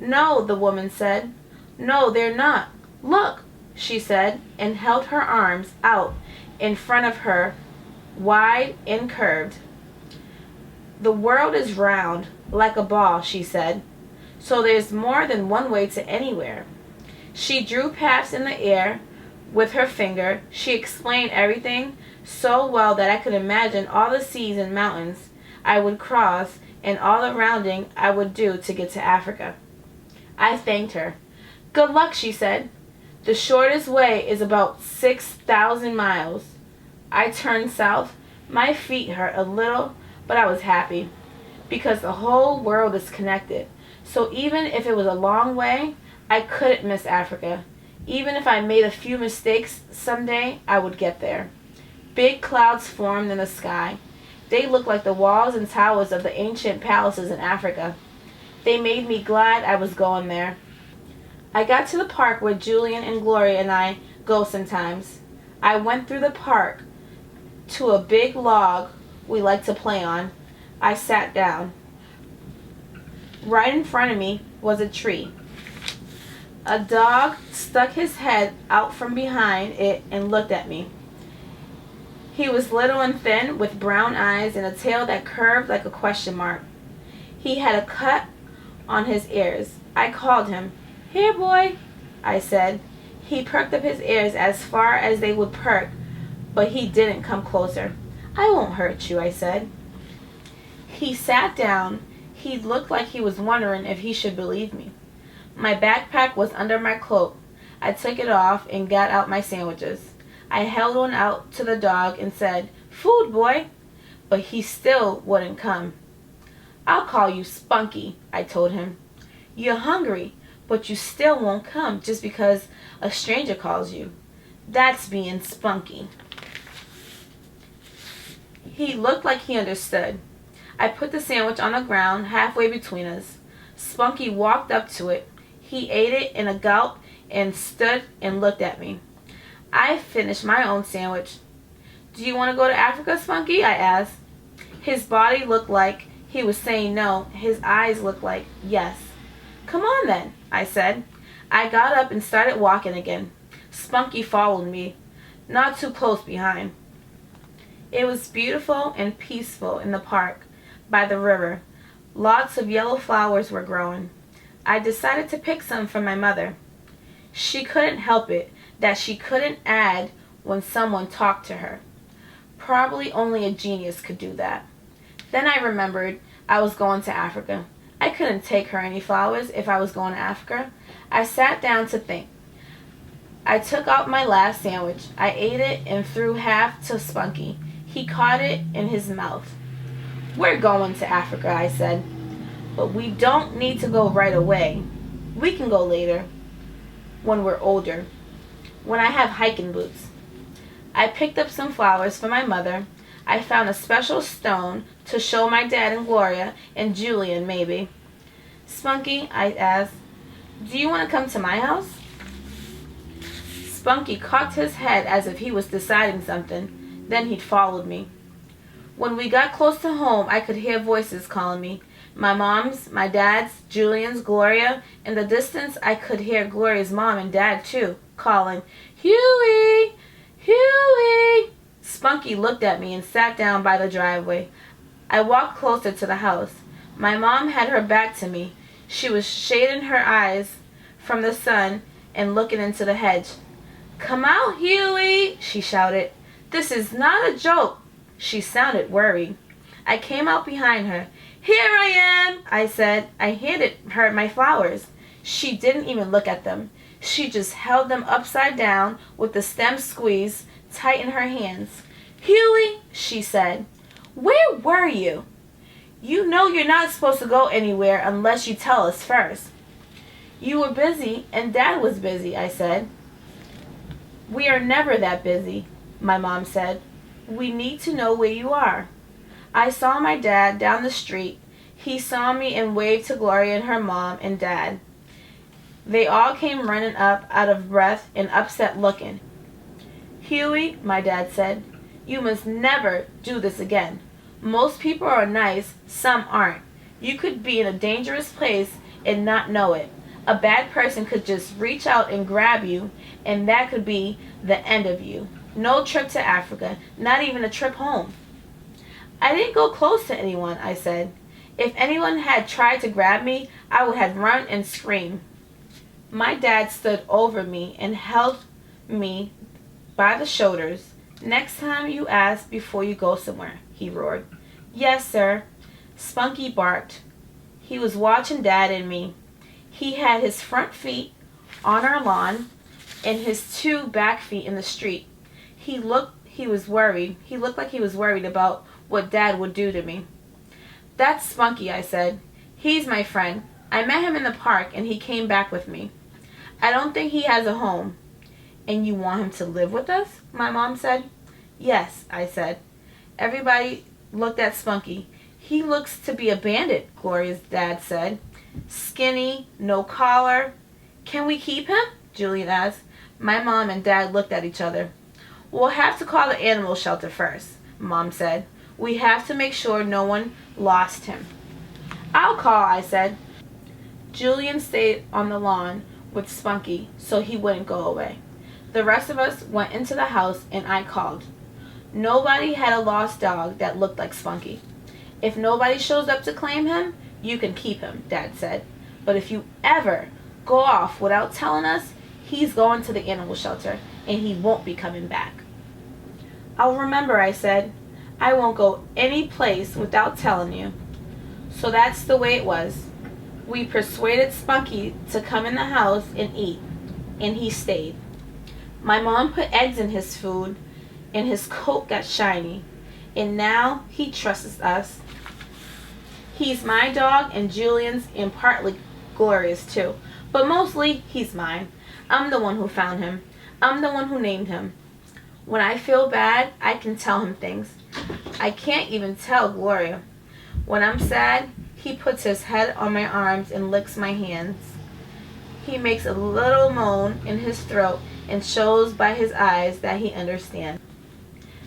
"No," the woman said. "No, they're not. Look," she said, and held her arms out in front of her, wide and curved. "The world is round, like a ball," she said, "so there's more than one way to anywhere." She drew paths in the air with her finger. She explained everything so well that I could imagine all the seas and mountains I would cross and all the rounding I would do to get to Africa. I thanked her. "Good luck," she said. "The shortest way is about 6,000 miles. I turned south. My feet hurt a little, but I was happy because the whole world is connected. So even if it was a long way, I couldn't miss Africa. Even if I made a few mistakes, someday I would get there. Big clouds formed in the sky. They looked like the walls and towers of the ancient palaces in Africa. They made me glad I was going there. I got to the park where Julian and Gloria and I go sometimes. I went through the park to a big log we like to play on. I sat down. Right in front of me was a tree. A dog stuck his head out from behind it and looked at me. He was little and thin, with brown eyes and a tail that curved like a question mark. He had a cut on his ears. I called him. "Here, boy," I said. He perked up his ears as far as they would perk, but he didn't come closer. "I won't hurt you," I said. He sat down. He looked like he was wondering if he should believe me. My backpack was under my cloak. I took it off and got out my sandwiches. I held one out to the dog and said, "Food, boy," but he still wouldn't come. "I'll call you Spunky," I told him. "You're hungry, but you still won't come just because a stranger calls you. That's being spunky." He looked like he understood. I put the sandwich on the ground halfway between us. Spunky walked up to it. He ate it in a gulp and stood and looked at me. I finished my own sandwich. "Do you want to go to Africa, Spunky?" I asked. His body looked like he was saying no. His eyes looked like yes. "Come on then," I said. I got up and started walking again. Spunky followed me, not too close behind. It was beautiful and peaceful in the park by the river. Lots of yellow flowers were growing. I decided to pick some for my mother. She couldn't help it that she couldn't add when someone talked to her. Probably only a genius could do that. Then I remembered I was going to Africa. I couldn't take her any flowers if I was going to Africa. I sat down to think. I took out my last sandwich. I ate it and threw half to Spunky. He caught it in his mouth. "We're going to Africa," I said. "But we don't need to go right away. We can go later, when we're older, when I have hiking boots." I picked up some flowers for my mother. I found a special stone to show my dad and Gloria and Julian, maybe. "Spunky," I asked, "do you want to come to my house?" Spunky cocked his head as if he was deciding something. Then he followed me. When we got close to home, I could hear voices calling me. My mom's, my dad's, Julian's, Gloria. In the distance, I could hear Gloria's mom and dad, too, calling, "Huey! Huey!" Spunky looked at me and sat down by the driveway. I walked closer to the house. My mom had her back to me. She was shading her eyes from the sun and looking into the hedge. "Come out, Huey!" she shouted. "This is not a joke." She sounded worried. I came out behind her. "Here I am," I said. I handed her my flowers. She didn't even look at them. She just held them upside down with the stem squeezed tight in her hands. "Huey," she said, "where were you? You know you're not supposed to go anywhere unless you tell us first." "You were busy and Dad was busy," I said. "We are never that busy," my mom said. "We need to know where you are." I saw my dad down the street. He saw me and waved to Gloria and her mom and dad. They all came running up, out of breath and upset looking. "Huey," my dad said, "you must never do this again. Most people are nice, some aren't. You could be in a dangerous place and not know it. A bad person could just reach out and grab you, and that could be the end of you. No trip to Africa, not even a trip home. I didn't go close to anyone, I said. If anyone had tried to grab me, I would have run and screamed. My dad stood over me and held me by the shoulders. Next time you ask before you go somewhere, he roared. Yes, sir. Spunky barked. He was watching Dad and me. He had his front feet on our lawn and his two back feet in the street. He looked like he was worried about what Dad would do to me. That's Spunky, I said. He's my friend. I met him in the park and he came back with me. I don't think he has a home. And you want him to live with us? My mom said. Yes, I said. Everybody looked at Spunky. He looks to be a bandit, Gloria's dad said. Skinny, no collar. Can we keep him? Julian asked. My mom and Dad looked at each other. We'll have to call the animal shelter first, Mom said. We have to make sure no one lost him. I'll call, I said. Julian stayed on the lawn with Spunky so he wouldn't go away. The rest of us went into the house and I called. Nobody had a lost dog that looked like Spunky. If nobody shows up to claim him, you can keep him, Dad said. But if you ever go off without telling us, he's going to the animal shelter and he won't be coming back. I'll remember, I said. I won't go any place without telling you. So that's the way it was. We persuaded Spunky to come in the house and eat, and he stayed. My mom put eggs in his food, and his coat got shiny, and now he trusts us. He's my dog and Julian's and partly Gloria's too, but mostly he's mine. I'm the one who found him. I'm the one who named him. When I feel bad, I can tell him things. I can't even tell Gloria. When I'm sad, he puts his head on my arms and licks my hands. He makes a little moan in his throat and shows by his eyes that he understands.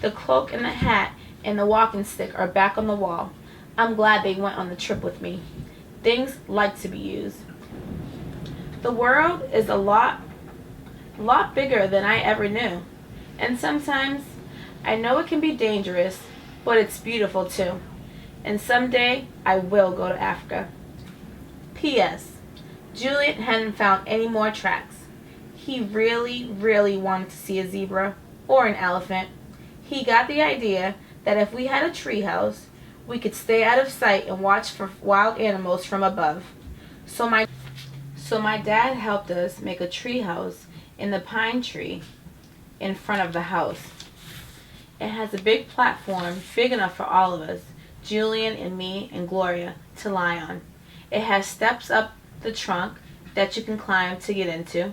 The cloak and the hat and the walking stick are back on the wall. I'm glad they went on the trip with me. Things like to be used. The world is a lot bigger than I ever knew. And sometimes I know it can be dangerous, but it's beautiful too. And someday I will go to Africa. P.S. Julian hadn't found any more tracks. He really wanted to see a zebra or an elephant. He got the idea that if we had a treehouse, we could stay out of sight and watch for wild animals from above. So my dad helped us make a treehouse in the pine tree in front of the house. It has a big platform big enough for all of us, Julian and me and Gloria, to lie on. It has steps up the trunk that you can climb to get into,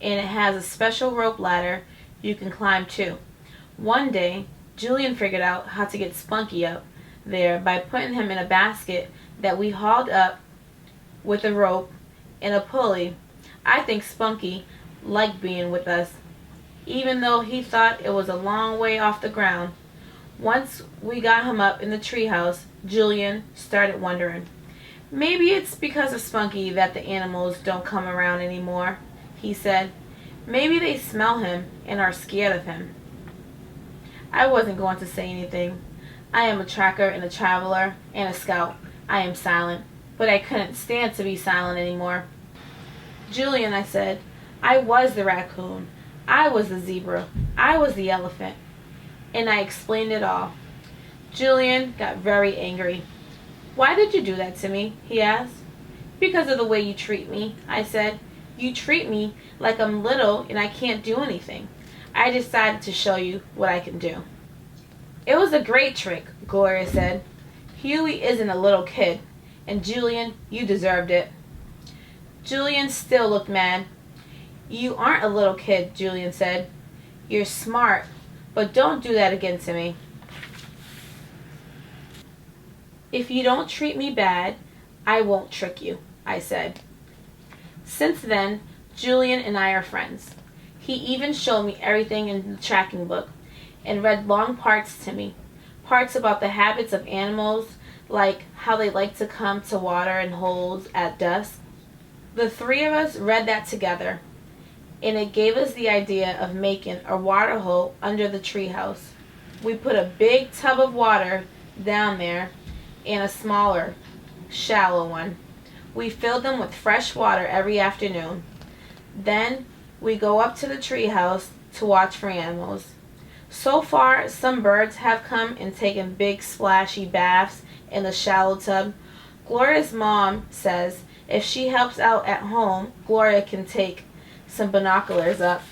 and it has a special rope ladder you can climb too. One day, Julian figured out how to get Spunky up there by putting him in a basket that we hauled up with a rope and a pulley. I think Spunky liked being with us, even though he thought it was a long way off the ground. Once we got him up in the treehouse, Julian started wondering. Maybe it's because of Spunky that the animals don't come around anymore, he said. Maybe they smell him and are scared of him. I wasn't going to say anything. I am a tracker and a traveler and a scout. I am silent, but I couldn't stand to be silent anymore. Julian, I said, I was the raccoon. I was the zebra. I was the elephant. And I explained it all. Julian got very angry. Why did you do that to me? He asked. Because of the way you treat me, I said. You treat me like I'm little and I can't do anything. I decided to show you what I can do. It was a great trick, Gloria said. Huey isn't a little kid, and Julian, you deserved it. Julian still looked mad. You aren't a little kid, Julian said. You're smart, but don't do that again to me. If you don't treat me bad, I won't trick you, I said. Since then, Julian and I are friends. He even showed me everything in the tracking book and read long parts to me. Parts about the habits of animals, like how they like to come to water in holes at dusk, The three of us read that together, and it gave us the idea of making a water hole under the treehouse. We put a big tub of water down there and a smaller, shallow one. We filled them with fresh water every afternoon. Then we go up to the treehouse to watch for animals. So far, some birds have come and taken big splashy baths in the shallow tub. Gloria's mom says if she helps out at home, Gloria can take some binoculars up.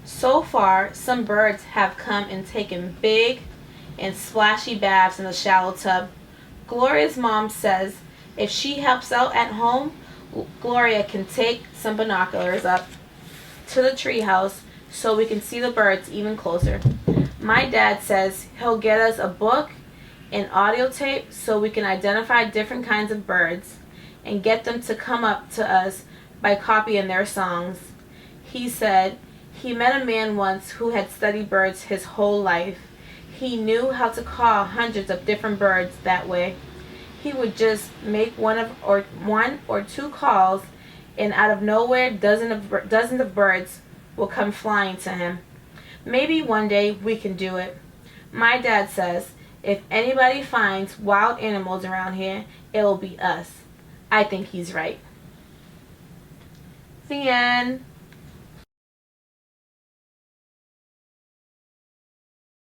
So far, some birds have come and taken big and splashy baths in the shallow tub. Gloria's mom says if she helps out at home, Gloria can take some binoculars up to the treehouse so we can see the birds even closer. My dad says he'll get us a book and audio tape so we can identify different kinds of birds and get them to come up to us by copying their songs. He said he met a man once who had studied birds his whole life. He knew how to call hundreds of different birds that way. He would just make one or two calls, and out of nowhere, dozens of birds will come flying to him. Maybe one day we can do it. My dad says if anybody finds wild animals around here, it will be us. I think he's right. The end.